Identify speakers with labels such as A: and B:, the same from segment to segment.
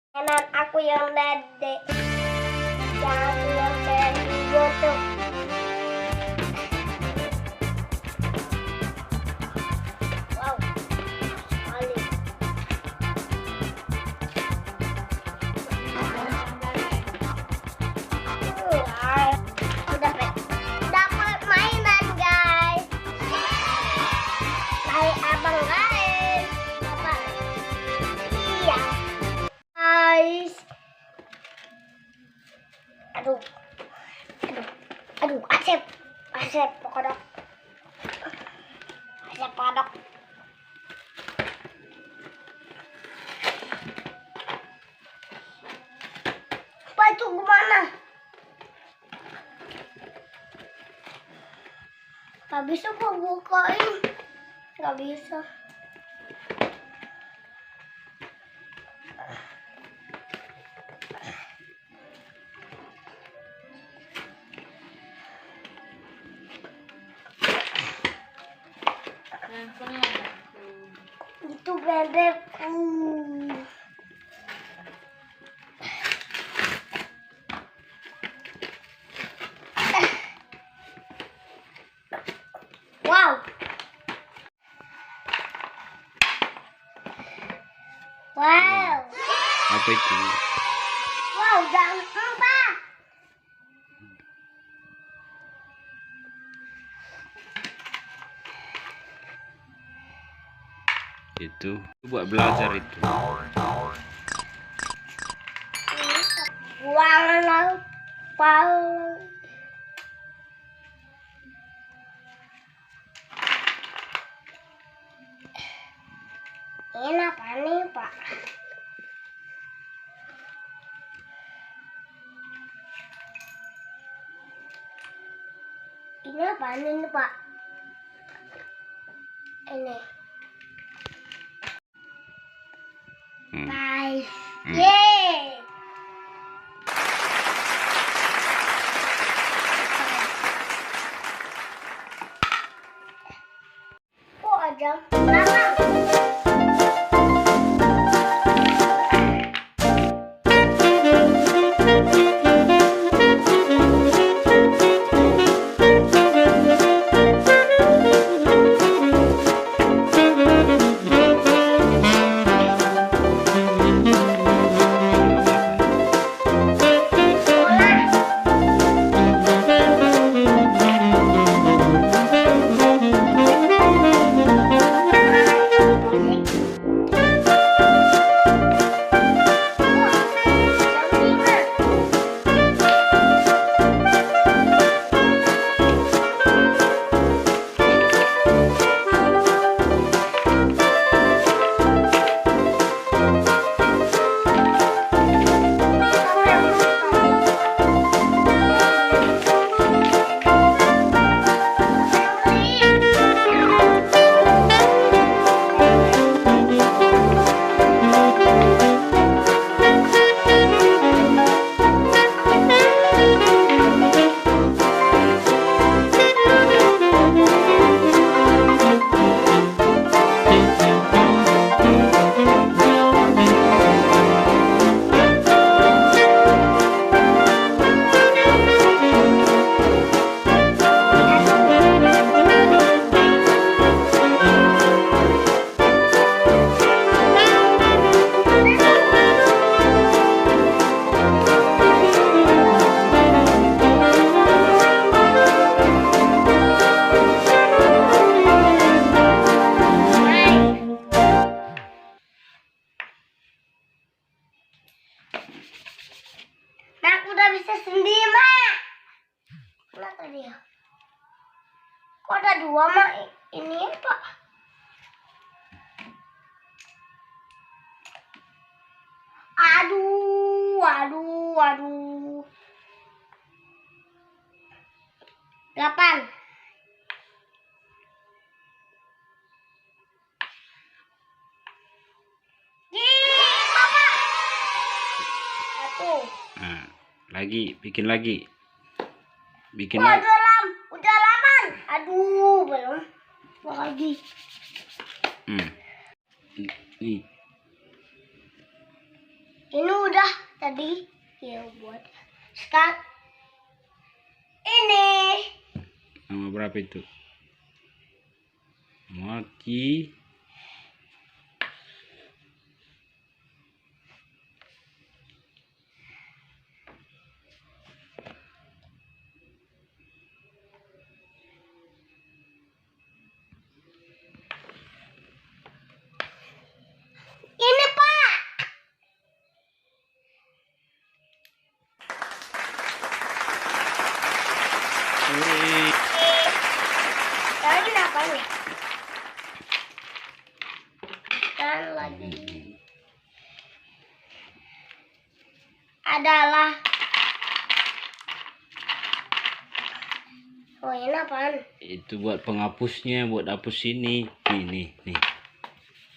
A: Kanan aku yang dedek, yang aku yang share di YouTube. Wow, sekali. Udah dapat mainan guys. Hai abang guys. Dapat. Iya. Guys. Aduh, asep kodok, asep kodok. Apa itu gimana? Gak bisa gua bukain, gak bisa. Itu bebekku. Wow. Wow.
B: Apa itu?
A: Wow, jangan apa?
B: Itu buat belajar itu.
A: Wow, wow. Ini apa nih, Pak? Ini apa nih, Pak? Ini. Guys. Yeay. Kok ada belakang? Nah, aku udah bisa sendiri, Mak. Kenapa dia? Kok ada dua, Mak? Ini apa? Aduh. 8. Papa. 1.
B: Nah, bikin lagi. Bikin
A: Wah,
B: lagi.
A: udah 8. Aduh, belum. Lagi.
B: Nih.
A: Ini udah tadi. Ya buat. Sekarang ini.
B: Nama berapa itu? Maki.
A: Ini Pak. Sekarang ini apa nih? Dan lagi adalah ini apaan?
B: Itu buat penghapusnya, buat hapus ini. Nih.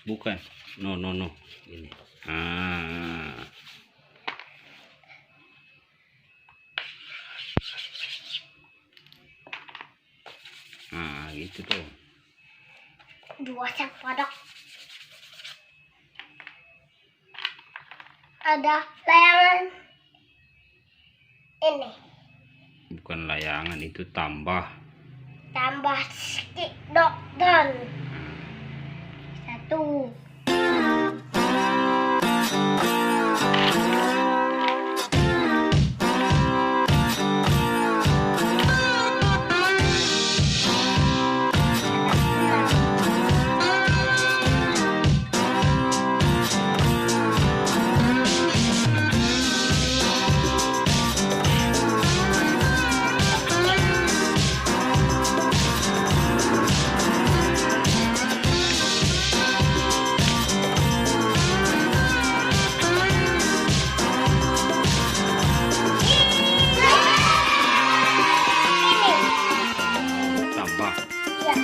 B: Bukan. No. Ini. Gitu tuh.
A: Dua sak padak. Ada layangan ini.
B: Bukan layangan, itu tambah.
A: Tambah sedikit dan satu.
B: Tambah.
A: Ya.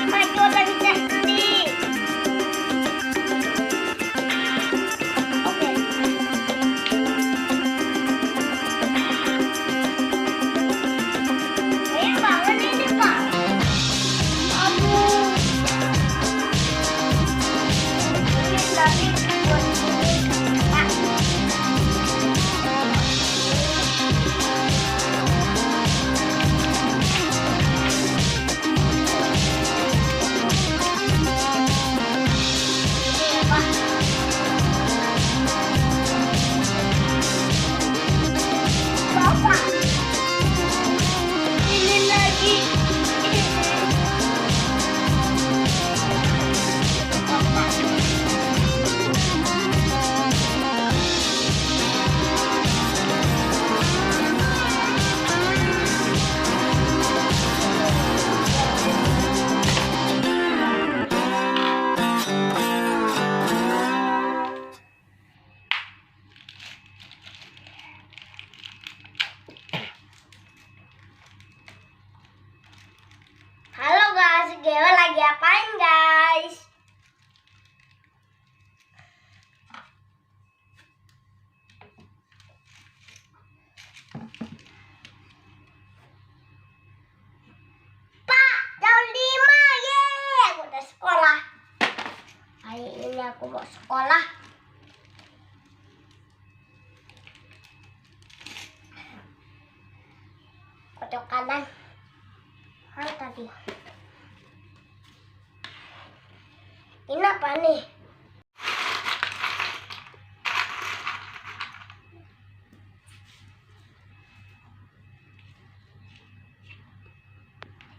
A: Maju organisasi. Oke. Banyak banget ini Pak. Aduh. Ini tadi buat ini Pak. Bapak, ini lagi. Bapak. Halo guys, Gela lagi apain guys? Pak, jam 5, aku udah sekolah. Hari ini aku mau sekolah. Kocok kanan. Tadi. Ini apa nih?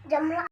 A: Jam lah.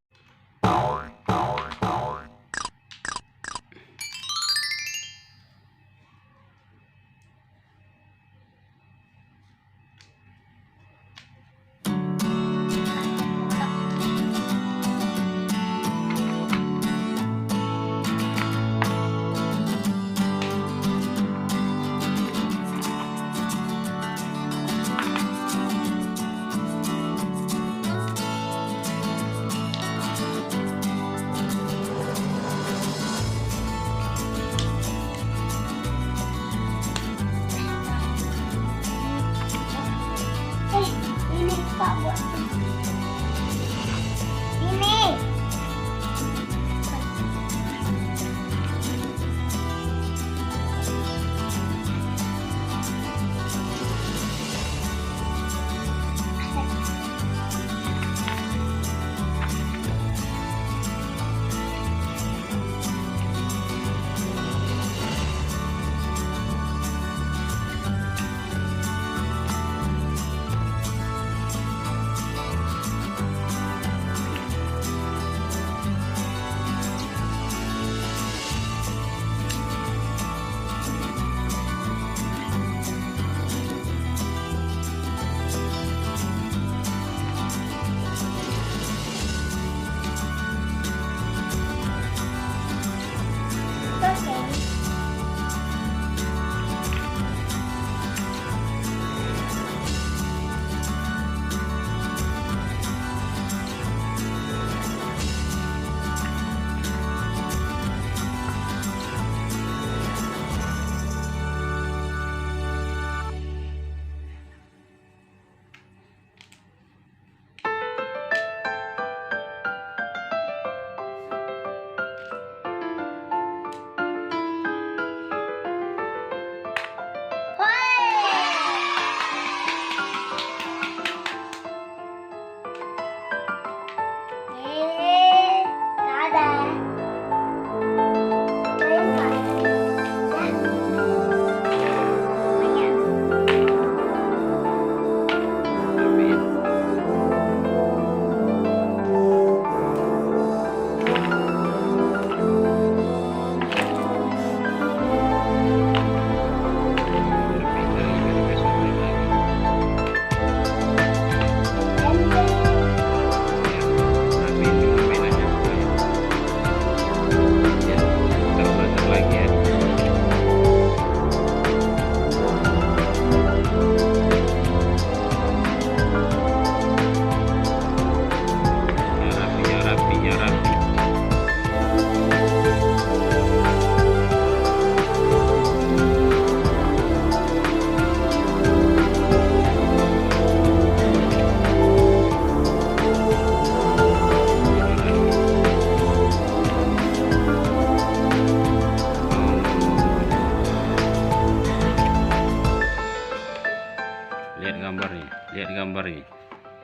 B: Lihat gambarnya.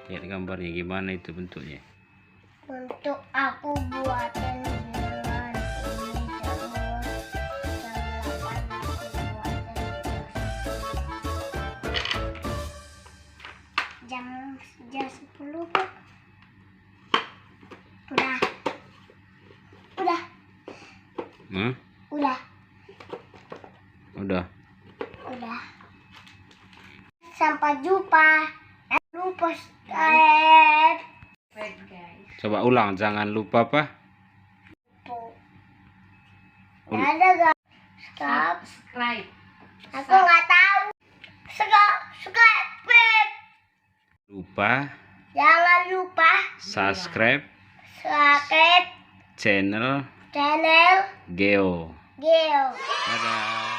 B: Lihat gambarnya gimana itu bentuknya.
A: Untuk aku buatin dengan ini terus jam 10 kok. Udah.
B: Hmm?
A: Udah. Sampai jumpa. Lupa subscribe.
B: Coba ulang, jangan lupa apa?
A: Nggak ada guys.
C: Subscribe.
A: Aku nggak tahu. Subscribe.
B: Lupa
A: Jangan lupa
B: subscribe
A: subscribe
B: channel
A: channel
B: Geo.
A: Geo.
B: Dadah.